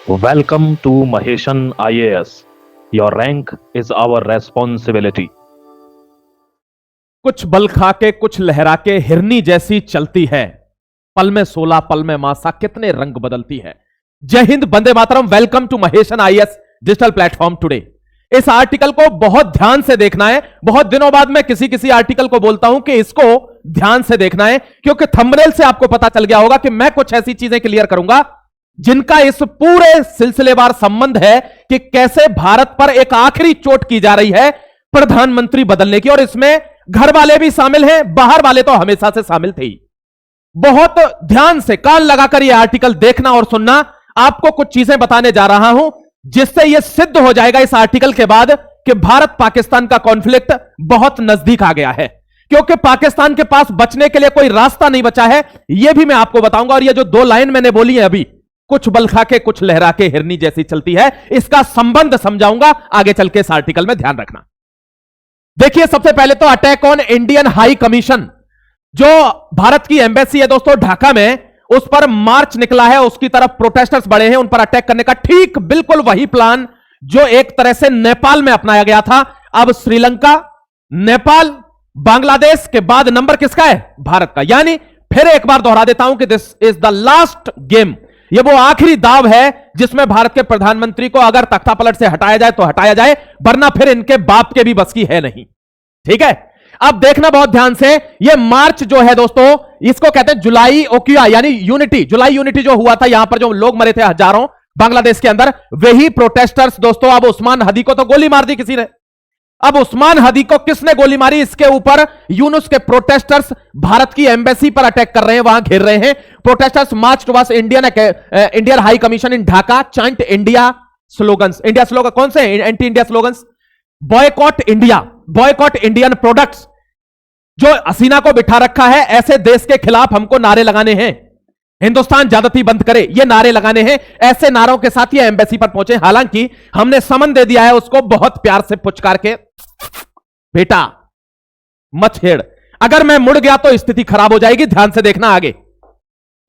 Welcome to Maheshan IAS. Your rank is our responsibility. कुछ बल खा के कुछ लहरा के हिरनी जैसी चलती है, पल में 16 पल में मासा कितने रंग बदलती है। जय हिंद, वंदे मातरम। Welcome to Maheshan IAS digital platform today. इस आर्टिकल को बहुत ध्यान से देखना है। बहुत दिनों बाद मैं किसी आर्टिकल को बोलता हूं कि इसको ध्यान से देखना है, क्योंकि थंबनेल से आपको पता चल गया होगा कि मैं कुछ ऐसी चीजें क्लियर करूंगा जिनका इस पूरे सिलसिलेवार संबंध है कि कैसे भारत पर एक आखिरी चोट की जा रही है प्रधानमंत्री बदलने की। और इसमें घर वाले भी शामिल हैं, बाहर वाले तो हमेशा से शामिल थे ही। बहुत ध्यान से कान लगाकर यह आर्टिकल देखना और सुनना। आपको कुछ चीजें बताने जा रहा हूं जिससे यह सिद्ध हो जाएगा इस आर्टिकल के बाद कि भारत पाकिस्तान का कॉन्फ्लिक्ट बहुत नजदीक आ गया है, क्योंकि पाकिस्तान के पास बचने के लिए कोई रास्ता नहीं बचा है। यह भी मैं आपको बताऊंगा। और यह जो दो लाइन मैंने बोली है अभी, कुछ बल खा के कुछ लहरा के हिरनी जैसी चलती है, इसका संबंध समझाऊंगा आगे चल के इस आर्टिकल में, ध्यान रखना। देखिए, सबसे पहले तो attack on Indian high commission, जो भारत की एम्बेसी है दोस्तों ढाका में, उस पर मार्च निकला है, उसकी तरफ प्रोटेस्टर्स बढ़े हैं उन पर अटैक करने का। ठीक बिल्कुल वही प्लान जो एक तरह से नेपाल में अपनाया गया था। अब श्रीलंका, नेपाल, बांग्लादेश के बाद नंबर किसका है? भारत का। यानी फिर एक बार दोहरा देता हूं कि this is the last game. यह वो आखिरी दाव है जिसमें भारत के प्रधानमंत्री को अगर तख्ता पलट से हटाया जाए तो हटाया जाए, वरना फिर इनके बाप के भी बस की है नहीं। ठीक है, अब देखना बहुत ध्यान से। यह मार्च जो है दोस्तों, इसको कहते हैं जुलाई ओकिया, यानी यूनिटी। जुलाई यूनिटी जो हुआ था, यहां पर जो लोग मरे थे हजारों बांग्लादेश के अंदर, वही प्रोटेस्टर्स दोस्तों अब उस्मान हदी को तो गोली मार दी किसी ने। अब उस्मान हदी को किसने गोली मारी, इसके ऊपर यूनुस के प्रोटेस्टर्स भारत की एम्बेसी पर अटैक कर रहे हैं, वहां घेर रहे हैं। प्रोटेस्टर्स मार्च टुवर्ड्स इंडियन हाई कमीशन इन Dhaka, chant India slogans. India slogan कौन से? Anti India slogans. Boycott India, boycott Indian products. जो हसीना को बिठा रखा है, ऐसे देश के खिलाफ हमको नारे लगाने हैं। हिंदुस्तान ज्यादती बंद करे, ये नारे लगाने हैं। ऐसे नारों के साथ ये एम्बेसी पर पहुंचे। हालांकि हमने समन दे दिया है उसको बहुत प्यार से पुचकार के, बेटा मत छेड़, अगर मैं मुड़ गया तो स्थिति खराब हो जाएगी। ध्यान से देखना आगे।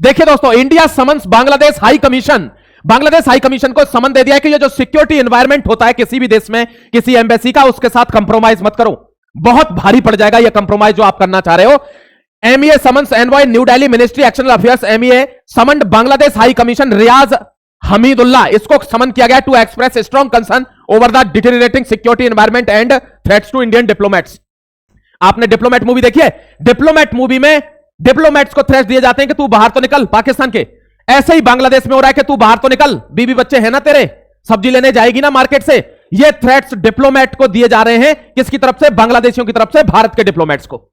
देखिए दोस्तों, India summons Bangladesh high commission. Bangladesh high commission को समन दे दिया है कि ये जो सिक्योरिटी एनवायरनमेंट होता है किसी भी देश में, किसी एम्बेसी का, उसके साथ कंप्रोमाइज मत करो। बहुत भारी पड़ जाएगा ये कंप्रोमाइज जो आप करना चाह रहे हो। MEA summons envoy New Delhi ministry external affairs, MEA summoned Bangladesh high commission Riyaz Hamidullah. इसको समन किया गया to express strong concern over the deteriorating security environment and threats to Indian diplomats. आपने डिप्लोमेट मूवी देखी है? डिप्लोमेट मूवी में डिप्लोमेट्स को threats दिए जाते हैं कि तू बाहर तो निकल पाकिस्तान के। ऐसे ही बांग्लादेश में हो रहा है कि तू बाहर तो निकल, बीवी बच्चे हैं ना तेरे, सब्जी लेने जाएगी ना मार्केट से। ये थ्रेट्स डिप्लोमेट को दिए जा रहे हैं, किसकी तरफ से? बांग्लादेशियों की तरफ से, भारत के डिप्लोमेट्स को।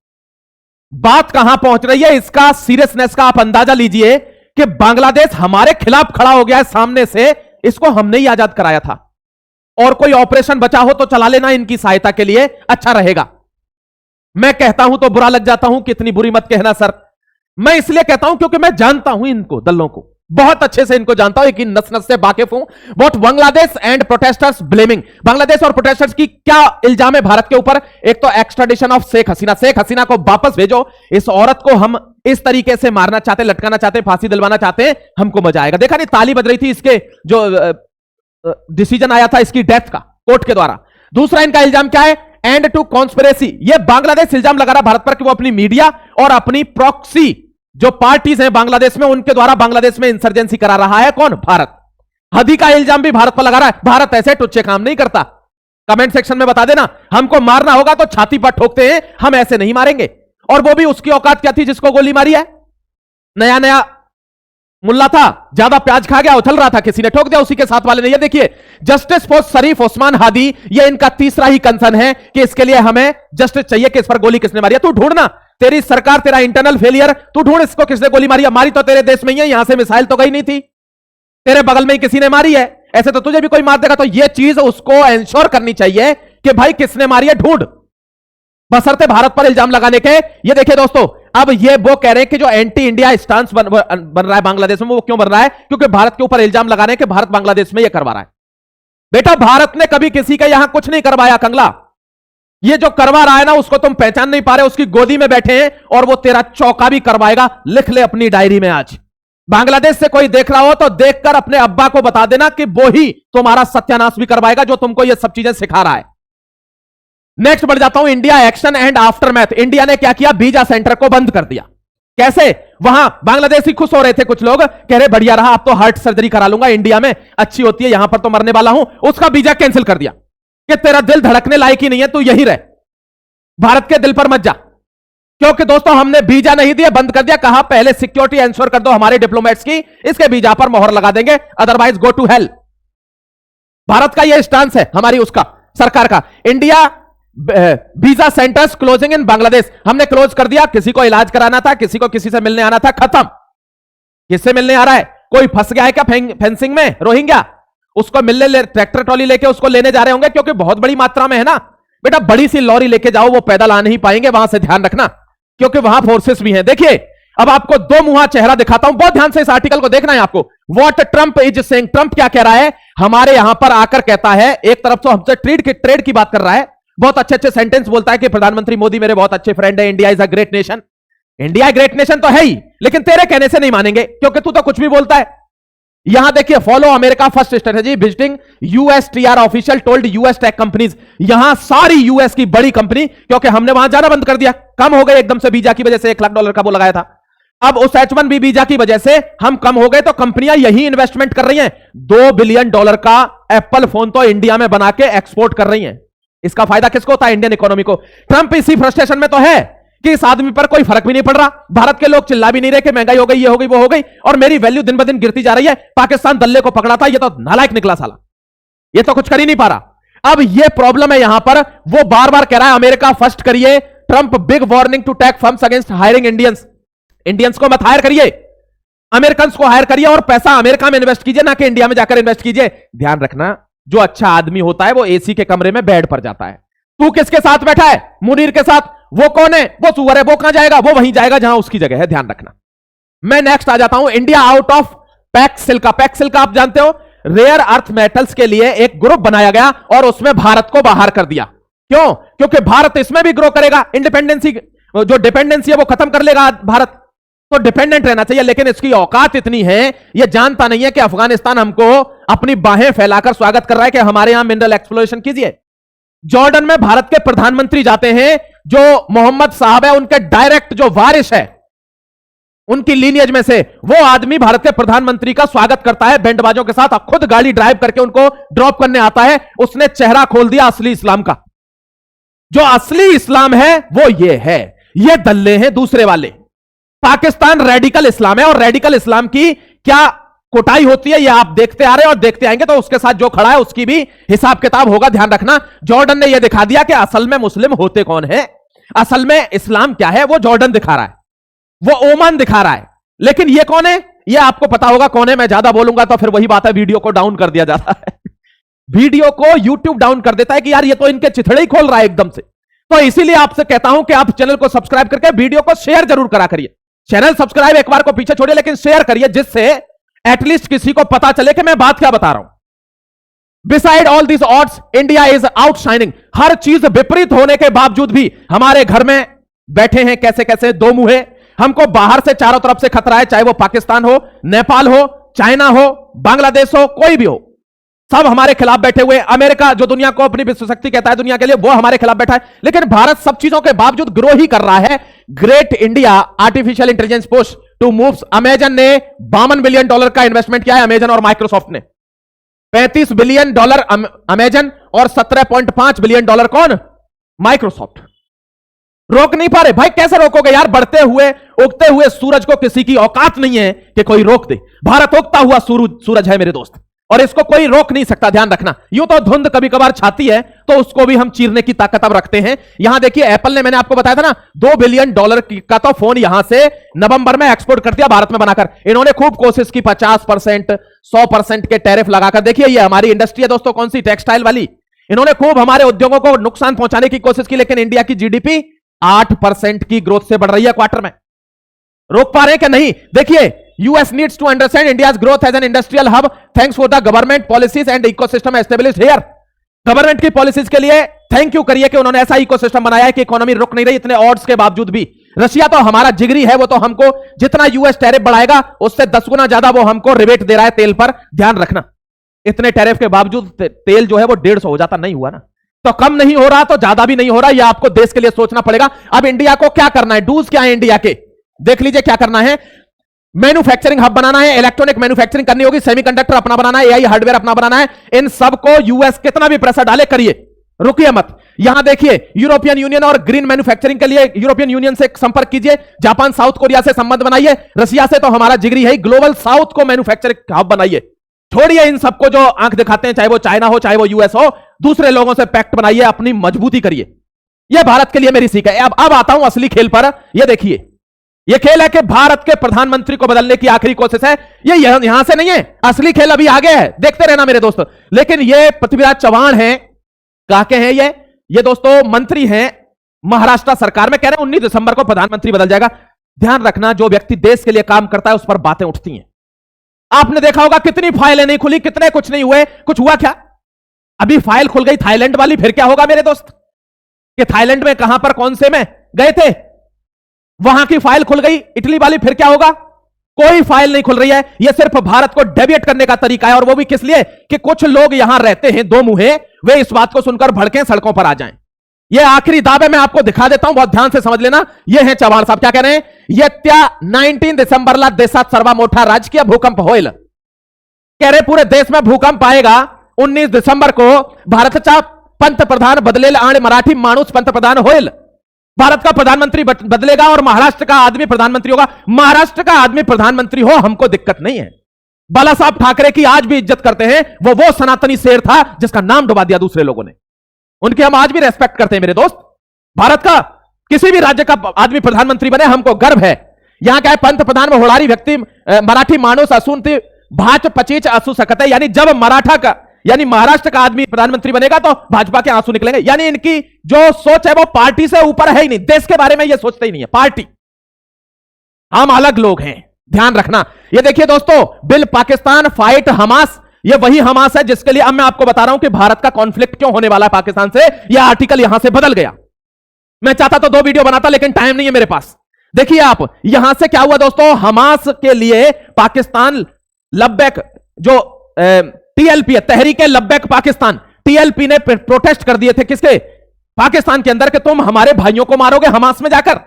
बात कहां पहुंच रही है, इसका सीरियसनेस का आप अंदाजा लीजिए कि बांग्लादेश हमारे खिलाफ खड़ा हो गया है सामने से। इसको हमने ही आजाद कराया था, और कोई ऑपरेशन बचा हो तो चला लेना इनकी सहायता के लिए, अच्छा रहेगा। मैं कहता हूं तो बुरा लग जाता हूं, कितनी बुरी मत कहना सर। मैं इसलिए कहता हूं क्योंकि मैं जानता हूं इनको, दलों को बहुत अच्छे से इनको जानता हूं, एक नस नस से वाकिफ हूं। What Bangladesh and protesters blaming. Bangladesh और प्रोटेस्टर्स की क्या इल्जाम है भारत के ऊपर? एक तो एक्स्ट्राडिशन ऑफ शेख हसीना। शेख हसीना को वापस भेजो। इस औरत को हम इस तरीके से मारना चाहते, लटकाना चाहते, फांसी दिलवाना चाहते हैं, हमको मजा आएगा। देखा नहीं, ताली बज रही थी इसके जो डिसीजन आया था इसकी डेथ का कोर्ट के द्वारा। दूसरा इनका इल्जाम क्या है? And to conspiracy. ये बांग्लादेश इल्जाम लगा रहा भारत पर कि वो अपनी मीडिया और अपनी प्रॉक्सी जो पार्टीज हैं बांग्लादेश में, उनके द्वारा बांग्लादेश में इंसर्जेंसी करा रहा है। कौन? भारत। हदी का इल्जाम भी भारत पर लगा रहा है। भारत ऐसे टुच्चे काम नहीं करता। कमेंट सेक्शन में बता देना, हमको मारना होगा तो छाती पर ठोकते हैं, हम ऐसे नहीं मारेंगे। और वो भी उसकी औकात क्या थी जिसको गोली मारी है? नया नया मुल्ला था, ज्यादा प्याज खा गया, उछल रहा था, किसी ने ठोक दिया, उसी के साथ वाले ने। ये देखिए, जस्टिस फॉर शरीफ उस्मान हादी, ये इनका तीसरा ही कंसर्न है कि इसके लिए हमें जस्टिस चाहिए कि इस पर गोली किसने मारी है। तू ढूंढना, तेरी सरकार, तेरा इंटरनल फेलियर, तू ढूंढ इसको किसने गोली मारी है। मारी तो तेरे देश में ही है, यहां से मिसाइल तो गई नहीं थी, तेरे बगल में ही किसी ने मारी है। ऐसे तो तुझे भी कोई मार देगा। तो यह चीज उसको एंश्योर करनी चाहिए कि भाई किसने मारी है, ढूंढ, बशर्ते भारत पर इल्जाम लगाने के। ये देखिए दोस्तों, अब ये वो कह रहे हैं कि जो एंटी इंडिया स्टांस बन रहा है बांग्लादेश में, वो क्यों बन रहा है? क्योंकि भारत के ऊपर इल्जाम लगा रहे हैं कि भारत बांग्लादेश में ये करवा रहा है। बेटा, भारत ने कभी किसी का यहां कुछ नहीं करवाया कंगला। ये जो करवा रहा है ना, उसको तुम पहचान नहीं पा रहे, उसकी गोदी में बैठे हैं और वो तेरा चौका भी करवाएगा। लिख ले अपनी डायरी में आज। बांग्लादेश से कोई देख रहा हो तो देखकर अपने अब्बा को बता देना कि वो ही तुम्हारा सत्यानाश भी करवाएगा जो तुमको ये सब चीजें सिखा रहा है। नेक्स्ट बढ़ जाता हूं, India action and aftermath. India ने क्या किया, बीजा सेंटर को बंद कर दिया। कैसे, वहां बांग्लादेशी खुश हो रहे थे कुछ लोग, कह रहे बढ़िया रहा, अब तो हार्ट सर्जरी करा लूंगा, इंडिया में अच्छी होती है, यहां पर तो मरने वाला हूं। उसका बीजा कैंसिल कर दिया कि तेरा दिल धड़कने लायक ही नहीं है, तू यहीं रह, भारत के दिल पर मत जा। क्योंकि दोस्तों हमने वीजा नहीं दिया, बंद कर दिया, कहा पहले सिक्योरिटी इंश्योर कर दो हमारे डिप्लोमेट्स की, इसके वीजा पर मोहर लगा देंगे, otherwise go to hell. Bharat का यह स्टांस है, हमारी उसका सरकार का। India visa centres closing in Bangladesh, हमने क्लोज कर दिया। किसी को इलाज कराना था, किसी को किसी से मिलने आना था, खत्म। किससे मिलने आ रहा है, कोई फंस गया है क्या फेंसिंग में, रोहिंग्या, उसको मिलने ट्रैक्टर ट्रॉली लेके उसको लेने जा रहे होंगे, क्योंकि बहुत बड़ी मात्रा में है ना। बेटा बड़ी सी लॉरी लेके जाओ, वो पैदल आ नहीं पाएंगे, वहां से ध्यान रखना, क्योंकि वहां फोर्सेस भी हैं। देखिए अब आपको दो मुंहा चेहरा दिखाता हूं, बहुत ध्यान से इस आर्टिकल को देखना है आपको। What Trump is saying, Trump क्या कह रहा है, हमारे यहां पर आकर कहता है, एक तरफ तो हमसे ट्रेड की बात कर रहा है, बहुत अच्छे अच्छे सेंटेंस बोलता है कि प्रधानमंत्री मोदी मेरे बहुत अच्छे फ्रेंड है, India is a great nation. India great nation तो है ही, लेकिन तेरे कहने से नहीं मानेंगे, क्योंकि तू तो कुछ भी बोलता है। यहां देखिए, follow America first strategy visiting USTR official told US tech companies. यहां सारी यूएस की बड़ी कंपनी, क्योंकि हमने वहां जाना बंद कर दिया, कम हो गए एकदम से वीजा की वजह से, $1 लाख का वो लगाया था, अब उस H1B वीजा की वजह से हम कम हो गए, तो कंपनियां यही इन्वेस्टमेंट कर रही हैं। $2 बिलियन का एप्पल फोन तो इंडिया में बना के एक्सपोर्ट कर रही हैं। इसका फायदा किसको होता है, इंडियन इकोनॉमी को। ट्रंप इसी फ्रस्ट्रेशन में तो है कि इस आदमी पर कोई फर्क भी नहीं पड़ रहा, भारत के लोग चिल्ला भी नहीं रहे कि महंगाई हो गई, ये हो गई, वो हो गई, और मेरी वैल्यू दिन ब दिन गिरती जा रही है। पाकिस्तान दल्ले को पकड़ा था, ये तो नालायक निकला साला, ये तो कुछ कर ही नहीं पा रहा। अब ये प्रॉब्लम है यहां पर, वो बार बार कह रहा है अमेरिका फर्स्ट करिए, Trump big warning to tech firms against hiring Indians. Indians को मत हायर करिए, अमेरिकन को हायर करिए, और पैसा अमेरिका में इन्वेस्ट कीजिए, ना कि इंडिया में जाकर इन्वेस्ट कीजिए। ध्यान रखना, जो अच्छा आदमी होता है वो एसी के कमरे में बेड पर जाता है। तू किसके साथ बैठा है, मुनीर के साथ, वो कौन है, वो सुअर है, वो कहां जाएगा, वो वहीं जाएगा जहां उसकी जगह है, ध्यान रखना। मैं नेक्स्ट आ जाता हूं, India out of PACS Chilka. PACS Chilka आप जानते हो, रेयर अर्थ मेटल्स के लिए एक ग्रुप बनाया गया और उसमें भारत को बाहर कर दिया। क्यों, क्योंकि भारत इसमें भी ग्रो करेगा, इंडिपेंडेंसी जो डिपेंडेंसी है वो खत्म कर लेगा भारत, तो डिपेंडेंट रहना चाहिए। लेकिन इसकी औकात इतनी है, ये जानता नहीं है कि अफगानिस्तान हमको अपनी बाहें फैलाकर स्वागत कर रहा है कि हमारे यहां मिनरल एक्सप्लोरेशन कीजिए। जॉर्डन में भारत के प्रधानमंत्री जाते हैं, जो मोहम्मद साहब है उनके डायरेक्ट जो वारिस है, उनकी लीनियज में से वो आदमी भारत के प्रधानमंत्री का स्वागत करता है बैंडबाजों के साथ, खुद गाड़ी ड्राइव करके उनको ड्रॉप करने आता है। उसने चेहरा खोल दिया असली इस्लाम का। जो असली इस्लाम है वो ये है, ये दल्ले हैं दूसरे वाले। पाकिस्तान रेडिकल इस्लाम है, और रेडिकल इस्लाम की क्या कोटाई होती है ये आप देखते आ रहे हैं और देखते आएंगे, तो उसके साथ जो खड़ा है उसकी भी हिसाब किताब होगा, ध्यान रखना। जॉर्डन ने यह दिखा दिया कि असल में मुस्लिम होते कौन है, असल में इस्लाम क्या है, वो जॉर्डन दिखा रहा है, वो ओमान दिखा रहा है। लेकिन ये कौन है, ये आपको पता होगा कौन है। मैं ज्यादा बोलूंगा तो फिर वही बात है, वीडियो को डाउन कर दिया जाता है, वीडियो को यूट्यूब डाउन कर देता है कि यार ये तो इनके चिथड़े ही खोल रहा है एकदम से। तो इसीलिए आपसे कहता हूं कि आप चैनल को सब्सक्राइब करके वीडियो को शेयर जरूर करा करिए। चैनल सब्सक्राइब एक बार को पीछे छोड़िए, लेकिन शेयर करिए, जिससे एटलीस्ट किसी को पता चले कि मैं बात क्या बता रहा हूं। Beside all this odds, India is outshining. हर चीज विपरीत होने के बावजूद भी हमारे घर में बैठे हैं कैसे कैसे दो मुंहे। हमको बाहर से चारों तरफ से खतरा है, चाहे वो पाकिस्तान हो, नेपाल हो, चाइना हो, बांग्लादेश हो, कोई भी हो, सब हमारे खिलाफ बैठे हुए। अमेरिका जो दुनिया को अपनी विश्व शक्ति कहता है दुनिया के लिए, वो हमारे खिलाफ बैठा है। लेकिन भारत सब चीजों के बावजूद ग्रो ही कर रहा है। Great India artificial intelligence push to moves. Amazon ने $52 बिलियन का इन्वेस्टमेंट किया है, अमेजन और माइक्रोसॉफ्ट ने। $35 बिलियन अमेजन और $17.5 बिलियन कौन, माइक्रोसॉफ्ट। रोक नहीं पा रहे भाई, कैसे रोकोगे यार, बढ़ते हुए उगते हुए सूरज को किसी की औकात नहीं है कि कोई रोक दे। भारत उगता हुआ सूरज है मेरे दोस्त, और इसको कोई रोक नहीं सकता, ध्यान रखना। यूं तो धुंध कभी कभार छाती है तो उसको भी हम चीरने की ताकत अब रखते हैं। यहां देखिए, एप्पल ने, मैंने आपको बताया था ना, $2 बिलियन का तो फोन यहां से नवंबर में एक्सपोर्ट कर दिया भारत में बनाकर। इन्होंने खूब कोशिश की, 50%, 100% के टैरिफ लगाकर। देखिए ये हमारी इंडस्ट्री है दोस्तों, कौन सी, टेक्सटाइल वाली। इन्होंने खूब हमारे उद्योगों को नुकसान पहुंचाने की कोशिश की, लेकिन इंडिया की जीडीपी 8% की ग्रोथ से बढ़ रही है क्वार्टर में। रोक पा रहे हैं कि नहीं? देखिए, US needs to understand India's growth as an industrial hub thanks for the government policies and ecosystem established here. Government की पॉलिसीज के लिए थैंक यू करिए कि उन्होंने ऐसा इकोसिस्टम बनाया है कि इकोनॉमी रुक नहीं रही इतने ऑड्स के बावजूद भी। रशिया तो हमारा जिगरी है, वो तो हमको जितना यूएस टैरिफ बढ़ाएगा उससे 10 गुना ज्यादा वो हमको रिबेट दे रहा है तेल पर। ध्यान रखना, इतने टैरिफ के बावजूद तेल जो है वो 150 हो जाता, नहीं हुआ ना। तो कम नहीं हो रहा तो ज्यादा भी नहीं हो रहा, यह आपको देश के लिए सोचना पड़ेगा। अब इंडिया को क्या करना है, डूज क्या है इंडिया के, देख लीजिए क्या करना है। मैन्युफैक्चरिंग हब बनाना है, इलेक्ट्रॉनिक मैन्युफैक्चरिंग करनी होगी, सेमीकंडक्टर अपना बनाना है, एआई हार्डवेयर अपना बनाना है। इन सबको यूएस कितना भी प्रेशर डाले करिए, रुकिए मत। यहां देखिए यूरोपियन यूनियन और ग्रीन मैन्युफैक्चरिंग के लिए यूरोपियन यूनियन से संपर्क कीजिए, जापान साउथ कोरिया से संबंध बनाइए, रशिया से तो हमारा जिगरी है, ग्लोबल साउथ को मैन्युफैक्चरिंग हब बनाइए। छोड़िए इन सबको जो आंख दिखाते हैं, चाहे वो चाइना हो चाहे वो यूएस हो, दूसरे लोगों से पैक्ट बनाइए, अपनी मजबूती करिए। यह भारत के लिए मेरी सीख है। अब आता हूं असली खेल पर। यह देखिए, यह खेल है कि भारत के प्रधानमंत्री को बदलने की आखिरी कोशिश है। यह यहां से नहीं है, असली खेल अभी आगे है, देखते रहना मेरे दोस्त। लेकिन यह पृथ्वीराज चौहान है, कहा के हैं ये दोस्तों मंत्री हैं महाराष्ट्र सरकार में, कह रहे हैं 19 दिसंबर को प्रधानमंत्री बदल जाएगा। ध्यान रखना, जो व्यक्ति देश के लिए काम करता है उस पर बातें उठती हैं। आपने देखा होगा कितनी फाइलें नहीं खुली, कितने कुछ नहीं हुए, कुछ हुआ क्या? अभी फाइल खुल गई थाईलैंड वाली, फिर क्या होगा मेरे दोस्त? कि थाईलैंड में कहां पर कौन से में गए थे, वहां की फाइल खुल गई, इटली वाली, फिर क्या होगा? कोई फाइल नहीं खुल रही है। यह सिर्फ भारत को डेविएट करने का तरीका है, और वो भी किस लिए? कि कुछ लोग यहां रहते हैं दो मुंहे, वे इस बात को सुनकर भड़कें, सड़कों पर आ जाएं। यह आखिरी दावे मैं आपको दिखा देता हूं, बहुत ध्यान से समझ लेना। यह है चव्हाण साहब, क्या कह रहे हैं? येत्या 19 डिसेंबरला देशात सर्वा मोठा राजकीय भूकंप होईल। कह रहे पूरे देश में भूकंप आएगा 19 दिसंबर को, भारतचा पंतप्रधान बदलेल आणि मराठी माणूस पंतप्रधान होईल। भारत का प्रधानमंत्री बदलेगा और महाराष्ट्र का आदमी प्रधानमंत्री होगा। महाराष्ट्र का आदमी प्रधानमंत्री हो, हमको दिक्कत नहीं है। बाला साहब ठाकरे की आज भी इज्जत करते हैं, वो सनातनी शेर था जिसका नाम डुबा दिया दूसरे लोगों ने, उनकी हम आज भी रेस्पेक्ट करते हैं मेरे दोस्त। भारत का किसी भी राज्य का आदमी प्रधानमंत्री बने, हमको गर्व है। यहां क्या है, पंतप्रधान में होड़ारी व्यक्ति मराठी माणूस असून ती भाज पचीच असू सकते हैं। यानी जब मराठा का यानी महाराष्ट्र का आदमी प्रधानमंत्री बनेगा तो भाजपा के आंसू निकलेंगे। यानी इनकी जो सोच है वो पार्टी से ऊपर है ही नहीं, देश के बारे में ये सोचते ही नहीं है पार्टी। हम अलग लोग हैं, ध्यान रखना। ये देखिए दोस्तों, बिल पाकिस्तान फाइट हमास, ये वही हमास है जिसके लिए अब मैं आपको बता रहा हूं कि भारत का कॉन्फ्लिक्ट क्यों होने वाला है पाकिस्तान से। यह आर्टिकल यहां से बदल गया। मैं चाहता तो 2 वीडियो बनाता, लेकिन टाइम नहीं है मेरे पास। देखिए आप, यहां से क्या हुआ दोस्तों, हमास के लिए पाकिस्तान लब्बैक जो टीएलपी है, तहरीक लब्बैक पाकिस्तान, टीएलपी ने प्रोटेस्ट कर दिए थे किसके? पाकिस्तान के अंदर, कि तुम हमारे भाइयों को मारोगे हमास में जाकर।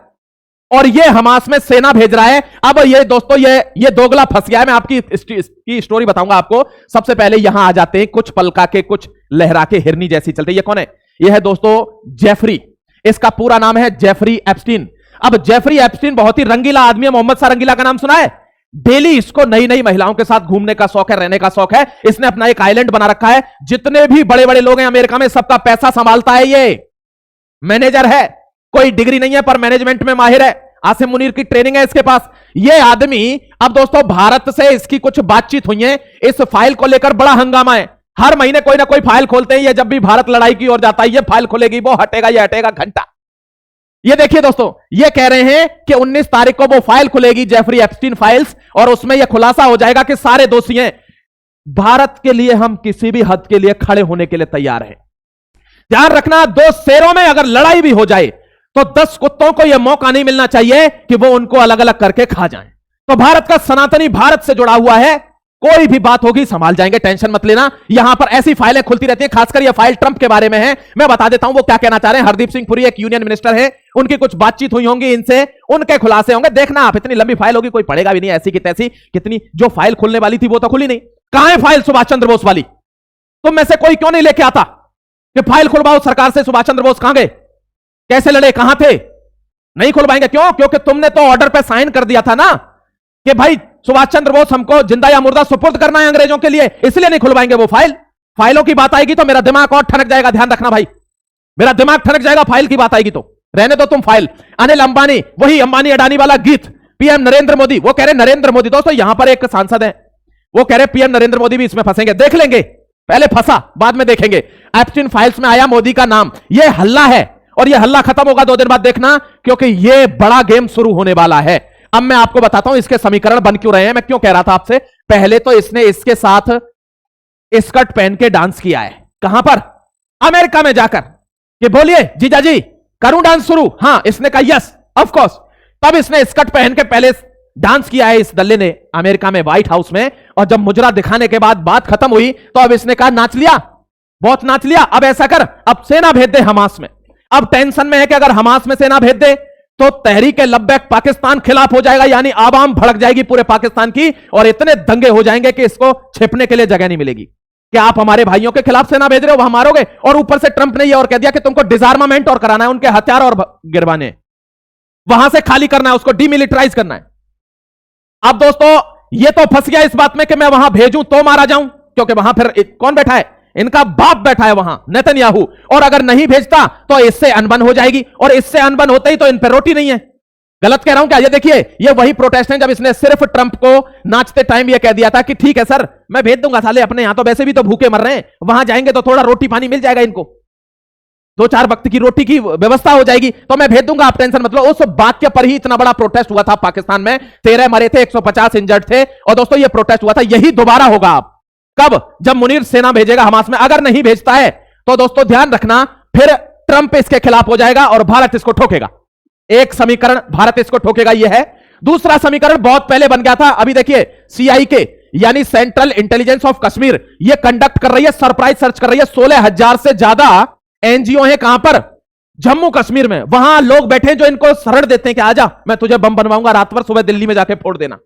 और ये हमास में सेना भेज रहा है। अब ये दोस्तों ये दोगला फंस गया है। मैं आपकी स्टोरी बताऊंगा आपको। सबसे पहले यहां आ जाते हैं कुछ पलका के, कुछ लहरा के हिरनी जैसी चलते। ये कौन है? ये है दोस्तों जेफरी, इसका पूरा नाम है जेफरी एप्स्टीन। अब जेफरी एप्स्टीन बहुत ही रंगीला आदमी है। मोहम्मद शाह रंगीला का नाम सुना है? डेली इसको नई नई महिलाओं के साथ घूमने का शौक है, रहने का शौक है। इसने अपना एक आइलैंड बना रखा है। जितने भी बड़े बड़े लोग हैं अमेरिका में, सबका पैसा संभालता है। ये मैनेजर है, कोई डिग्री नहीं है पर मैनेजमेंट में माहिर है। आसिम मुनीर की ट्रेनिंग है इसके पास। ये आदमी, अब दोस्तों भारत से इसकी कुछ बातचीत हुई है, इस फाइल को लेकर बड़ा हंगामा है। हर महीने कोई ना कोई फाइल खोलते हैं। ये जब भी भारत लड़ाई की ओर जाता है, ये फाइल खुलेगी, वो हटेगा, ये हटेगा, घंटा। ये देखिए दोस्तों, ये कह रहे हैं कि 19 तारीख को वो फाइल खुलेगी, जेफरी एप्स्टीन फाइल्स, और उसमें यह खुलासा हो जाएगा कि सारे दोषी हैं। भारत के लिए हम किसी भी हद के लिए खड़े होने के लिए तैयार हैं। ध्यान रखना, 2 शेरों में अगर लड़ाई भी हो जाए तो 10 कुत्तों को यह मौका नहीं मिलना चाहिए कि वो उनको अलग अलग करके खा जाएं। तो भारत का सनातनी भारत से जुड़ा हुआ है, कोई भी बात होगी संभाल जाएंगे, टेंशन मत लेना। यहां पर ऐसी फाइलें खुलती रहती हैं, खासकर यह फाइल ट्रंप के बारे में है। मैं बता देता हूं वो क्या कहना चाह रहे हैं। हरदीप सिंह पुरी एक यूनियन मिनिस्टर है, उनकी कुछ बातचीत हुई होंगी इनसे, उनके खुलासे होंगे। देखना आप, इतनी लंबी फाइल होगी, कोई पढ़ेगा भी नहीं, ऐसी की तैसी। कितनी जो फाइल खुलने वाली थी वो तो खुली नहीं। कहां है फाइल सुभाष चंद्र बोस वाली? तुम में से कोई क्यों नहीं लेके आता कि फाइल खुलवाओ सरकार से? सुभाष चंद्र बोस कहां गए? कैसे लड़े? कहां थे? नहीं खुलवाएंगे। क्यों? क्योंकि तुमने तो ऑर्डर पे साइन कर दिया था ना कि भाई सुभाष चंद्र बोस हमको जिंदा या मुर्दा सुपुर्द करना है अंग्रेजों के लिए, इसलिए नहीं खुलवाएंगे वो फाइल। फाइलों की बात आएगी तो मेरा दिमाग और ठनक जाएगा, ध्यान रखना भाई, मेरा दिमाग ठनक जाएगा फाइल की बात आएगी तो। रहने दो तुम फाइल। अनिल अंबानी, वही अंबानी अडानी वाला गीत। पीएम नरेंद्र मोदी, वो कह रहे नरेंद्र मोदी, दोस्तों यहां पर एक सांसद है, वो कह रहे पीएम नरेंद्र मोदी भी इसमें फंसेंगे। देख लेंगे, पहले फंसा बाद में देखेंगे। एप्स्टीन फाइल्स में आया मोदी का नाम, यह हल्ला है, और यह हल्ला खत्म होगा 2 दिन बाद, देखना, क्योंकि यह बड़ा गेम शुरू होने वाला है। अब मैं आपको बताता हूं इसके समीकरण बन क्यों रहे हैं। मैं क्यों कह रहा था आपसे, पहले तो इसने इसके साथ स्कर्ट पहन के डांस किया है। कहां पर? अमेरिका में जाकर। कि बोलिए जीजा जी, करूं डांस शुरू? हां, इसने कहा यस ऑफ कोर्स। तब इसने स्कर्ट पहन के पहले डांस किया है इस दल्ले ने अमेरिका में व्हाइट हाउस में, और जब मुजरा दिखाने के बाद बात खत्म हुई तो अब इसने कहा नाच लिया, बहुत नाच लिया, अब ऐसा कर, अब सेना भेज दे हमास में। अब टेंशन में है कि अगर हमास में सेना भेज दे तो तहरीक लब्बैक पाकिस्तान खिलाफ हो जाएगा, यानी आवाम भड़क जाएगी पूरे पाकिस्तान की, और इतने दंगे हो जाएंगे कि इसको छिपने के लिए जगह नहीं मिलेगी कि आप हमारे भाइयों के खिलाफ सेना भेज रहे हो, वहां मारोगे। और ऊपर से ट्रंप ने यह और कह दिया कि तुमको डिजार्मामेंट और कराना है, उनके हथियार और गिरवाने, वहां से खाली करना है, उसको डीमिलिटराइज करना है। अब दोस्तों ये तो फंस गया इस बात में कि मैं वहां भेजूं तो मारा जाऊं, क्योंकि वहां फिर कौन बैठा है, इनका बाप बैठा है वहां, नेतन्याहू, और अगर नहीं भेजता तो इससे अनबन हो जाएगी, और इससे अनबन होते ही तो इन पर रोटी नहीं है। गलत कह रहा हूं क्या? ये देखिए, ये वही प्रोटेस्ट है जब इसने सिर्फ ट्रंप को नाचते टाइम ये कह दिया था कि ठीक है सर मैं भेज दूंगा, साले अपने यहां तो वैसे भी तो भूखे मर रहे हैं, वहां जाएंगे तो थोड़ा रोटी पानी मिल जाएगा, इनको 2-4 वक्त की रोटी की व्यवस्था हो जाएगी, तो मैं भेज दूंगा, आप टेंशन मत लो। उस वाक्य पर ही इतना बड़ा प्रोटेस्ट हुआ था पाकिस्तान में, 13 मरे थे, 150 इंजर्ड थे, और दोस्तों ये प्रोटेस्ट हुआ था। यही दोबारा होगा अब कब? जब मुनीर सेना भेजेगा हमास में। अगर नहीं भेजता है तो दोस्तों ध्यान रखना, फिर ट्रंप इसके खिलाफ हो जाएगा और भारत इसको ठोकेगा। एक समीकरण भारत इसको ठोकेगा, यह है। दूसरा समीकरण बहुत पहले बन गया था, अभी देखिए CIK यानी सेंट्रल इंटेलिजेंस ऑफ कश्मीर, यह कंडक्ट कर रही है, सरप्राइज सर्च कर रही है। 16,000 से ज्यादा NGO है, कहां पर? जम्मू कश्मीर में। वहां लोग बैठे जो इनको शरण देते हैं कि आजा मैं तुझे बम बनवाऊंगा, रात भर सुबह दिल्ली में जाके फोड़ देना।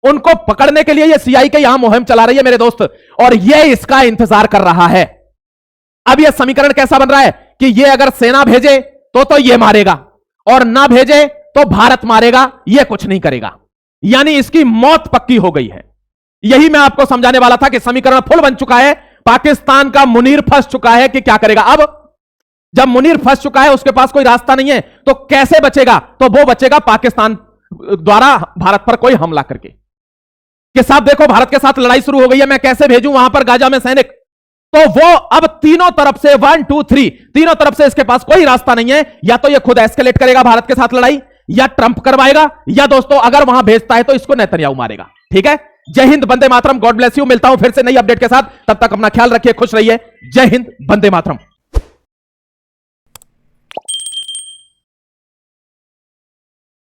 उनको पकड़ने के लिए ये CIK यहां मुहिम चला रही है मेरे दोस्त, और ये इसका इंतजार कर रहा है। अब यह समीकरण कैसा बन रहा है कि ये अगर सेना भेजे तो ये मारेगा, और ना भेजे तो भारत मारेगा, ये कुछ नहीं करेगा, यानी इसकी मौत पक्की हो गई है। यही मैं आपको समझाने वाला था कि समीकरण फुल बन चुका है, पाकिस्तान का मुनीर फंस चुका है कि क्या करेगा। अब जब मुनीर फंस चुका है, उसके पास कोई रास्ता नहीं है, तो कैसे बचेगा? तो वो बचेगा पाकिस्तान द्वारा भारत पर कोई हमला करके, कि साहब देखो भारत के साथ लड़ाई शुरू हो गई है, मैं कैसे भेजूं वहां पर गाजा में सैनिक। तो वो अब तीनों तरफ से 1 2 3 तीनों तरफ से इसके पास कोई रास्ता नहीं है, या तो ये खुद एस्केलेट करेगा भारत के साथ लड़ाई, या ट्रंप करवाएगा, या दोस्तों अगर वहां भेजता है तो इसको नेतन्याहू मारेगा। ठीक है, जय हिंद, वंदे मातरम, गॉड ब्लेस यू। मिलता हूं फिर से नई अपडेट के साथ, तब तक अपना ख्याल रखिए, खुश रहिए। जय हिंद, वंदे मातरम।